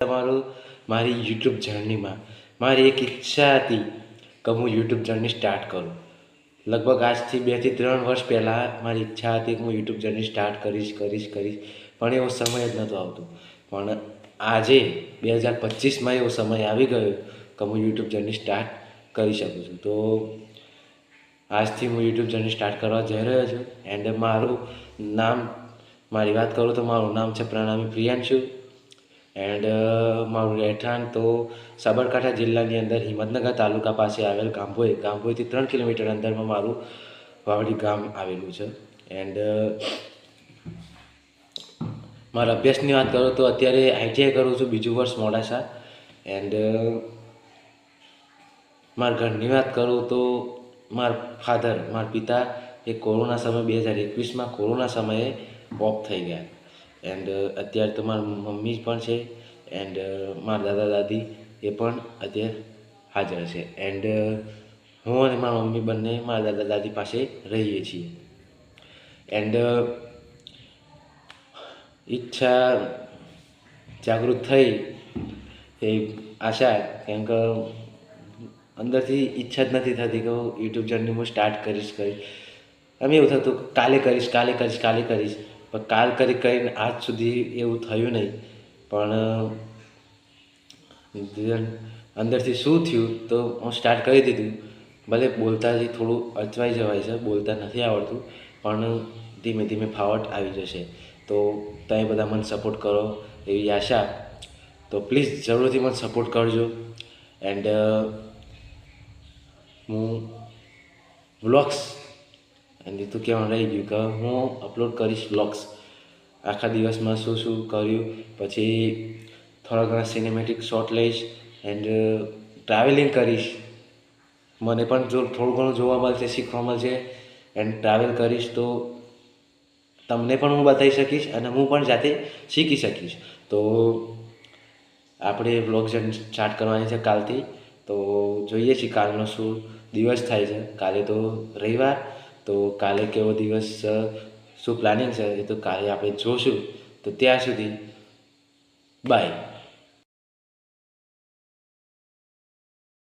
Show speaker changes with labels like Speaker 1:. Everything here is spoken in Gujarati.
Speaker 1: તમારું મારી યુટ્યુબ જર્નીમાં મારી એક ઈચ્છા હતી કે હું યુટ્યુબ જર્ની સ્ટાર્ટ કરું. લગભગ આજથી 2 થી 3 વર્ષ પહેલાં મારી ઈચ્છા હતી કે હું યુટ્યુબ જર્ની સ્ટાર્ટ કરીશ. પણ એવો સમય જ નહોતો આવતો. પણ આજે 2025માં એવો સમય આવી ગયો કે હું યુટ્યુબ જર્ની સ્ટાર્ટ કરી શકું છું. તો આજથી હું યુટ્યુબ જર્ની સ્ટાર્ટ કરવા જઈ રહ્યો છું. એન્ડ મારી વાત કરું તો મારું નામ છે પ્રણામી પ્રિયાંશુ. એન્ડ મારું રહેઠાણ તો સાબરકાંઠા જિલ્લાની અંદર હિંમતનગર તાલુકા પાસે આવેલ ગાંભોઈથી 3 કિલોમીટર અંદરમાં મારું વાવડી ગામ આવેલું છે. એન્ડ મારા અભ્યાસની વાત કરું તો અત્યારે ITI કરું છું, બીજું વર્ષ મોડાસા. એન્ડ મારા ઘરની વાત કરું તો મારા પિતા એ કોરોના સમય 2021માં કોરોના સમયે ઓફ થઈ ગયા. એન્ડ અત્યારે તો મારી મમ્મી પણ છે. એન્ડ મારા દાદા દાદી એ પણ અત્યારે હાજર છે. એન્ડ હું અને મારા મમ્મી બંને મારા દાદા દાદી પાસે રહીએ છીએ. એન્ડ ઈચ્છા જાગૃત થઈ એ આશા, કેમ કે અંદરથી ઈચ્છા જ નથી થતી કે યુટ્યુબ જર્ની હું સ્ટાર્ટ કરીશ. એમ એવું થતું કાલે કરીશ. પણ કાલ કરીને આજ સુધી એવું થયું નહીં. પણ અંદરથી શું થયું તો હું સ્ટાર્ટ કરી દીધું. ભલે બોલતાથી થોડું અચવાઈ જવાય છે, બોલતા નથી આવડતું, પણ ધીમે ધીમે ફાવટ આવી જશે. તો તમે બધા મને સપોર્ટ કરો એવી આશા. તો પ્લીઝ જરૂરથી મને સપોર્ટ કરજો. એન્ડ હું વ્લોગ્સ અને તો કહેવાનું રહી ગયું કે હું અપલોડ કરીશ વ્લોગ્સ. આખા દિવસમાં શું શું કર્યું, પછી થોડા ઘણા સિનેમેટિક શોટ લઈશ. એન્ડ ટ્રાવેલિંગ કરીશ. મને પણ થોડું ઘણું જોવા મળશે, શીખવા મળશે. એન્ડ ટ્રાવેલ કરીશ તો તમને પણ હું બતાવી શકીશ અને હું પણ જાતે શીખી શકીશ. તો આપણે વ્લોગ સ્ટાર્ટ કરવાની છે કાલથી. તો જોઈએ છીએ કાલનો શું દિવસ થાય છે. કાલે તો રવિવાર, તો કાલે કેવો દિવસ, શું પ્લાનિંગ છે એ તો કાલે આપણે જોશું. તો ત્યાં સુધી બાય.